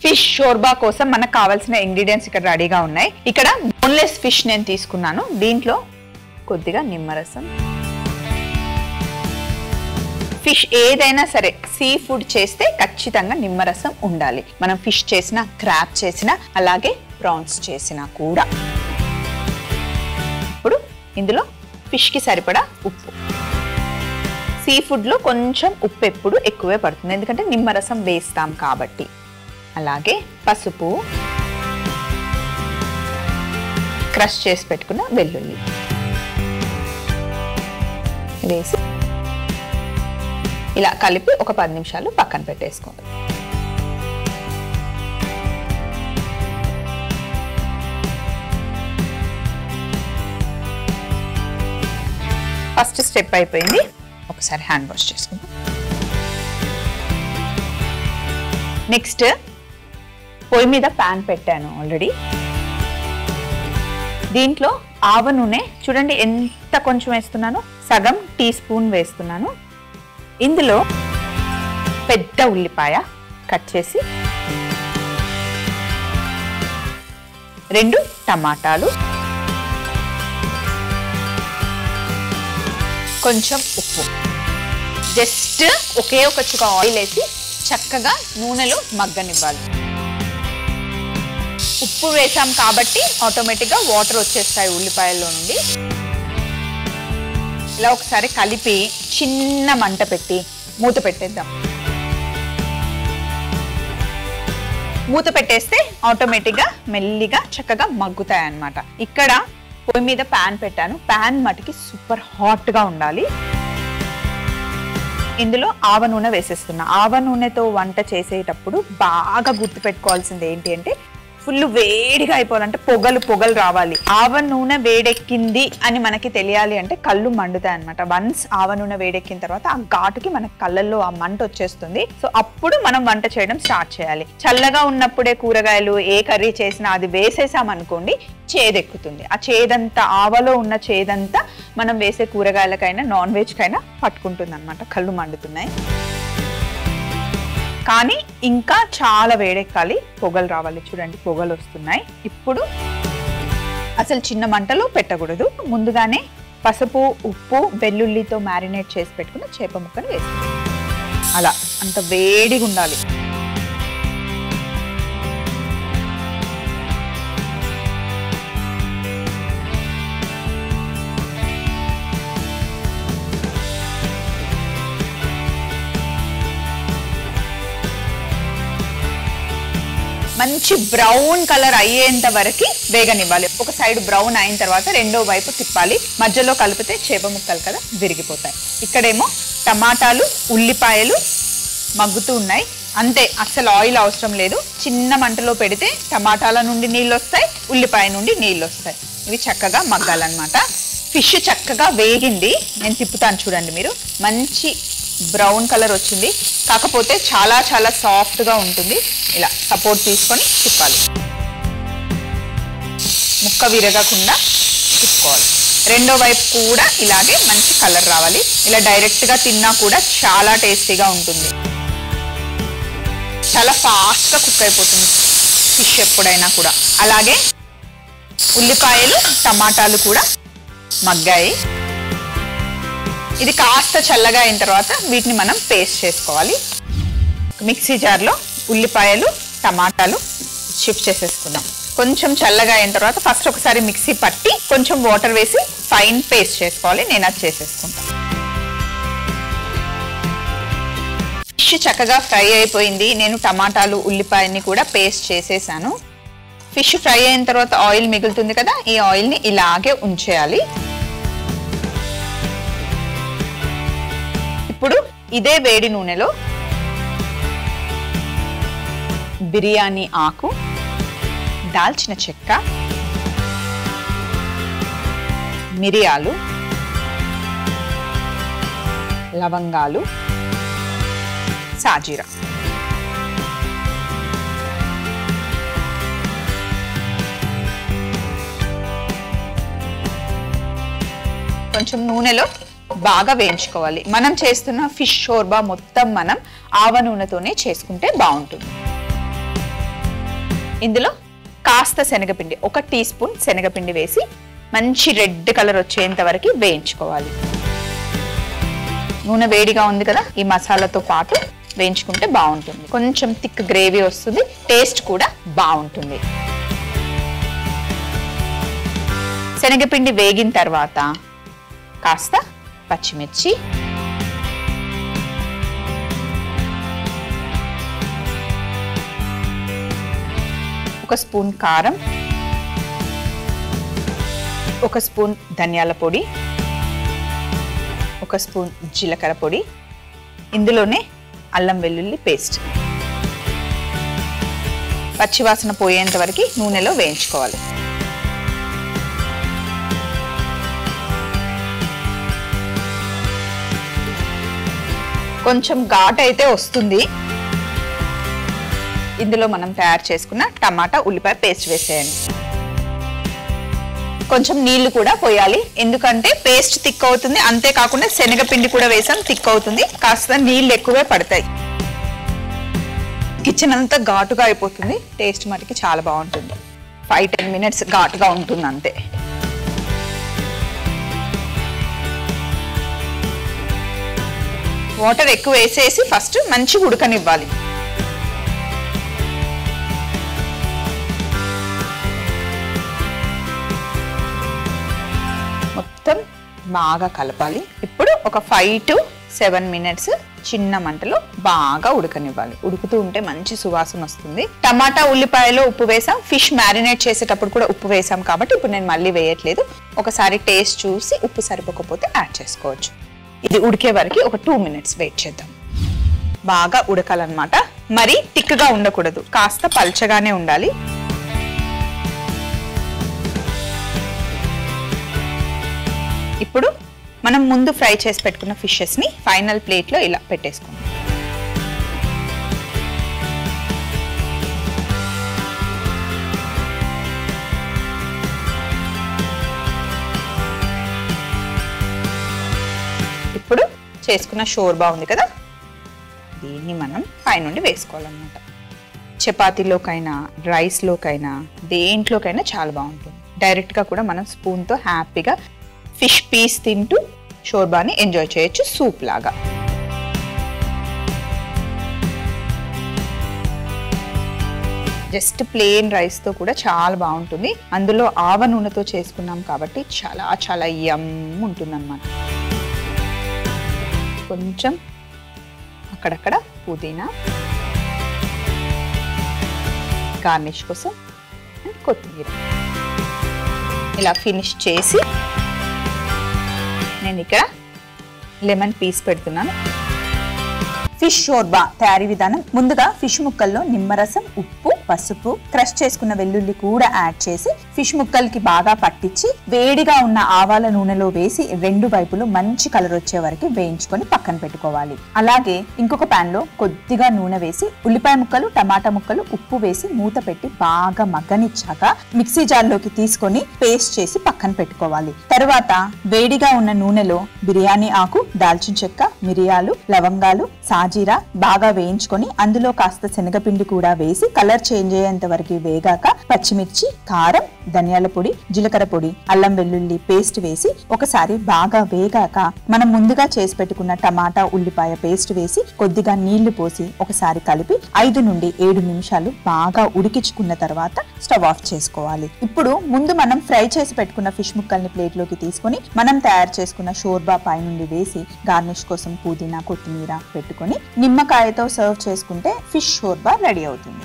Fish shorba కోసం మనకు కావాల్సిన ఇంగ్రీడియంట్స్ ఇక్కడ రెడీగా ఉన్నాయి. ఇక్కడ బోన్లెస్ ఫిష్ నేను తీసుకున్నాను. దీంట్లో కొద్దిగా నిమ్మరసం. ఫిష్ ఏదైనా సరే సీ ఫుడ్ చేస్తే ఖచ్చితంగా నిమ్మరసం ఉండాలి. మనం ఫిష్ చేసినా, క్రాబ్ చేసినా, అలాగే ప్రాన్స్ చేసినా కూడా. ఇప్పుడు ఇందులో ఫిష్కి సరిపడా ఉప్పు. సీ ఫుడ్లో కొంచెం ఉప్పు ఎప్పుడు ఎక్కువే పడుతుంది, ఎందుకంటే నిమ్మరసం వేస్తాం కాబట్టి. అలాగే పసుపు, క్రష్ చేసి పెట్టుకున్న వెల్లుల్లి వేసి ఇలా కలిపి ఒక 10 నిమిషాలు పక్కన పెట్టేసుకోండి. ఫస్ట్ స్టెప్ అయిపోయింది. ఒకసారి హ్యాండ్ వాష్ చేసుకుందాం. నెక్స్ట్ పొయ్యి మీద ప్యాన్ పెట్టాను ఆల్రెడీ. దీంట్లో ఆవ నూనె చూడండి ఎంత కొంచెం వేస్తున్నాను, సగం టీ స్పూన్ వేస్తున్నాను. ఇందులో పెద్ద ఉల్లిపాయ కట్ చేసి, 2 టమాటాలు, కొంచెం ఉప్పు, జస్ట్ ఒకే ఒక చుక్క ఆయిల్ వేసి చక్కగా నూనెలో మగ్గనివ్వాలి. ఉప్పు వేసాం కాబట్టి ఆటోమేటిక్గా వాటర్ వచ్చేస్తాయి ఉల్లిపాయల్లో నుండి. ఇలా ఒకసారి కలిపి చిన్న మంట పెట్టి మూత పెట్టేద్దాం. మూత పెట్టేస్తే ఆటోమేటిక్గా మెల్లిగా చక్కగా మగ్గుతాయి అన్నమాట. ఇక్కడ పొయ్యి మీద ప్యాన్ పెట్టాను. ప్యాన్ మటుకి సూపర్ హాట్గా ఉండాలి. ఇందులో ఆవ నూనె వేసేస్తున్నా. ఆవ నూనెతో వంట చేసేటప్పుడు బాగా గుర్తుపెట్టుకోవాల్సింది ఏంటి అంటే, ఫుల్ వేడిగా అయిపోవాలంటే పొగలు రావాలి. ఆవ నూనె వేడెక్కింది అని మనకి తెలియాలి అంటే కళ్ళు మండుతాయి అనమాట. వన్స్ ఆవ నూనె వేడెక్కిన తర్వాత ఆ ఘాటుకి మన కళ్ళల్లో ఆ మంట వచ్చేస్తుంది. సో అప్పుడు మనం వంట చేయడం స్టార్ట్ చేయాలి. చల్లగా ఉన్నప్పుడే కూరగాయలు ఏ కర్రీ చేసినా అది వేసేసామనుకోండి చేదెక్కుతుంది. ఆ చేదంతా, ఆవలో ఉన్న చేదంతా మనం వేసే కూరగాయలకైనా నాన్ వెజ్కైనా పట్టుకుంటుంది అనమాట. కళ్ళు మండుతున్నాయి. కానీ ఇంకా చాలా వేడెక్కాలి, పొగలు రావాలి. చూడండి పొగలు వస్తున్నాయి. ఇప్పుడు అసలు చిన్న మంటలో పెట్టకూడదు. ముందుగానే పసుపు, ఉప్పు, వెల్లుల్లితో మ్యారినేట్ చేసి పెట్టుకున్న చేప ముక్కను వేసుకోవాలి. అలా అంత వేడిగా ఉండాలి. మంచి బ్రౌన్ కలర్ అయ్యేంత వరకు వేగనివ్వాలి. ఒక సైడ్ బ్రౌన్ అయిన తర్వాత రెండో వైపు తిప్పాలి. మధ్యలో కలిపితే చేప ముక్కలు కదా విరిగిపోతాయి. ఇక్కడేమో టమాటాలు, ఉల్లిపాయలు మగ్గుతూ ఉన్నాయి. అంతే, అసలు ఆయిల్ అవసరం లేదు. చిన్న మంటలో పెడితే టమాటాల నుండి నీళ్ళు వస్తాయి, ఉల్లిపాయ నుండి నీళ్ళు వస్తాయి. ఇవి చక్కగా మగ్గాలన్నమాట. ఫిష్ చక్కగా వేగింది. నేను తిప్పుతాను చూడండి మీరు. మంచి బ్రౌన్ కలర్ వచ్చింది. కాకపోతే చాలా చాలా సాఫ్ట్గా ఉంటుంది. ఇలా సపోర్ట్ తీసుకొని తిప్పాలి. ముక్క విరగకుండా తిప్పుకోవాలి. రెండో వైపు కూడా ఇలాగే మంచి కలర్ రావాలి. ఇలా డైరెక్ట్గా తిన్నా కూడా చాలా టేస్టీగా ఉంటుంది. చాలా ఫాస్ట్గా కుక్ అయిపోతుంది ఫిష్ ఎప్పుడైనా కూడా. అలాగే ఉల్లిపాయలు, టమాటాలు కూడా మగ్గాయి. ఇది కాస్త చల్లగా అయిన తర్వాత వీటిని మనం పేస్ట్ చేసుకోవాలి. మిక్సీ జార్లో ఉల్లిపాయలు, టమాటాలు షిఫ్ట్ చేసేసుకుందాం. కొంచెం చల్లగా అయిన తర్వాత ఫస్ట్ ఒకసారి మిక్సీ పట్టి కొంచెం వాటర్ వేసి ఫైన్ పేస్ట్ చేసుకోవాలి. నేను అది చేసేసుకుంటాను. ఫిష్ చక్కగా ఫ్రై అయిపోయింది. నేను టమాటాలు, ఉల్లిపాయని కూడా పేస్ట్ చేసేసాను. ఫిష్ ఫ్రై అయిన తర్వాత ఆయిల్ మిగులుతుంది కదా, ఈ ఆయిల్ని ఇలాగే ఉంచేయాలి. ఇప్పుడు ఇదే వేడి నూనెలో బిర్యానీ ఆకు, దాల్చిన చెక్క, మిరియాలు, లవంగాలు, సాజీరా, కొంచెం నూనెలో బాగా వేయించుకోవాలి. మనం చేస్తున్న ఫిష్ షోర్బా మొత్తం మనం ఆవ నూనెతోనే చేసుకుంటే బాగుంటుంది. ఇందులో కాస్త శనగపిండి, 1 టీ స్పూన్ శనగపిండి వేసి మంచి రెడ్ కలర్ వచ్చేంత వరకు వేయించుకోవాలి. నూనె వేడిగా ఉంది కదా, ఈ మసాలాతో పాటు వేయించుకుంటే బాగుంటుంది. కొంచెం థిక్ గ్రేవీ వస్తుంది, టేస్ట్ కూడా బాగుంటుంది. శనగపిండి వేగిన తర్వాత కాస్త పచ్చిమిర్చి, ఒక స్పూన్ కారం, 1 స్పూన్ ధనియాల పొడి, 1 స్పూన్ జీలకర్ర పొడి, ఇందులోనే అల్లం వెల్లుల్లి పేస్ట్ పచ్చివాసన పోయేంత వరకు నూనెలో వేయించుకోవాలి. కొంచెం ఘాటు అయితే వస్తుంది. ఇందులో మనం తయారు చేసుకున్న టమాటా ఉల్లిపాయ పేస్ట్ వేసేయండి. కొంచెం నీళ్లు కూడా పోయాలి, ఎందుకంటే పేస్ట్ థిక్ అవుతుంది. అంతేకాకుండా శనగపిండి కూడా వేసాం, థిక్ అవుతుంది. కాస్త నీళ్ళు ఎక్కువే పడతాయి. కిచెన్ అంతా ఘాటుగా అయిపోతుంది. టేస్ట్ మటుకి చాలా బాగుంటుంది. 5-10 మినిట్స్ ఘాటుగా ఉంటుంది అంతే. వాటర్ ఎక్కువ వేసేసి ఫస్ట్ మంచి ఉడకనివ్వాలి. మొత్తం బాగా కలపాలి. ఇప్పుడు ఒక 5 to 7 మినిట్స్ చిన్న మంటలో బాగా ఉడకనివ్వాలి. ఉడుకుతూ ఉంటే మంచి సువాసన వస్తుంది. టమాటా ఉల్లిపాయలో ఉప్పు వేసాం, ఫిష్ మ్యారినేట్ చేసేటప్పుడు కూడా ఉప్పు వేసాం కాబట్టి ఇప్పుడు నేను మళ్ళీ వేయట్లేదు. ఒకసారి టేస్ట్ చూసి ఉప్పు సరిపోకపోతే యాడ్ చేసుకోవచ్చు. ఇది ఉడికే వరకు ఒక 2 మినిట్స్ వెయిట్ చేద్దాం. బాగా ఉడకాలన్నమాట. మరి థిక్గా ఉండకూడదు, కాస్త పల్చగానే ఉండాలి. ఇప్పుడు మనం ముందు ఫ్రై చేసి పెట్టుకున్న ఫిషెస్ ని ఫైనల్ ప్లేట్ లో ఇలా పెట్టేసుకుందాం. ఇప్పుడు చేసుకున్న షోర్బా ఉంది కదా, దీన్ని మనం పైనుండి వేసుకోవాలన్నమాట. చపాతీలోకైనా రైస్లోకైనా దేంట్లోకైనా చాలా బాగుంటుంది. డైరెక్ట్గా కూడా మనం స్పూన్తో హ్యాపీగా ఫిష్ పీస్ తింటూ షోర్బాని ఎంజాయ్ చేయొచ్చు, సూప్ లాగా. జస్ట్ ప్లెయిన్ రైస్తో కూడా చాలా బాగుంటుంది. అందులో ఆవ నూనెతో చేసుకున్నాం కాబట్టి చాలా చాలా యమ్ ఉంటుంది అన్నమాట. కొంచెం అక్కడక్కడ పుదీనా, గార్నిష్ కోసం కొత్తిమీర ఇలా ఫినిష్ చేసి నేను ఇక్కడ లెమన్ పీస్ పెడుతున్నాను. ఫిష్ షోర్బా తయారీ విధానం: ముందుగా ఫిష్ ముక్కల్లో నిమ్మరసం, ఉప్పు, పసుపు, క్రష్ చేసుకున్న వెల్లుల్లి కూడా యాడ్ చేసి ఫిష్ ముక్కలకి బాగా పట్టించి వేడిగా ఉన్న ఆవాల నూనెలో వేసి 2 వైపులు మంచి కలర్ వచ్చే వరకు వేయించుకొని పక్కన పెట్టుకోవాలి. అలాగే ఇంకొక పాన్ లో కొద్దిగా నూనె వేసి ఉల్లిపాయ ముక్కలు, టమాటా ముక్కలు, ఉప్పు వేసి మూత పెట్టి బాగా మగ్గనిచ్చాక మిక్సీ జార్లోకి తీసుకొని పేస్ట్ చేసి పక్కన పెట్టుకోవాలి. తరువాత వేడిగా ఉన్న నూనెలో బిర్యానీ ఆకు, దాల్చిన చెక్క, మిరియాలు, లవంగాలు, సాజీరా బాగా వేయించుకొని అందులో కాస్త శనగపిండి కూడా వేసి కలర్ చేంజ్ అయ్యేంత వరకు వేగాక పచ్చిమిర్చి, కారం, ధనియాల పొడి, జీలకర్ర పొడి, అల్లం వెల్లుల్లి పేస్ట్ వేసి ఒకసారి బాగా వేగాక మనం ముందుగా చేసి పెట్టుకున్న టమాటా ఉల్లిపాయ పేస్ట్ వేసి కొద్దిగా నీళ్లు పోసి ఒకసారి కలిపి 5 నుండి 7 నిమిషాలు బాగా ఉడికించుకున్న తర్వాత స్టవ్ ఆఫ్ చేసుకోవాలి. ఇప్పుడు ముందు మనం ఫ్రై చేసి పెట్టుకున్న ఫిష్ ముక్కల్ని ప్లేట్ లోకి తీసుకొని మనం తయారు చేసుకున్న షోర్బా పై నుండి వేసి గార్నిష్ కోసం పుదీనా, కొత్తిమీర పెట్టుకొని నిమ్మకాయతో సర్వ్ చేసుకుంటే ఫిష్ షోర్బా రెడీ అవుతుంది.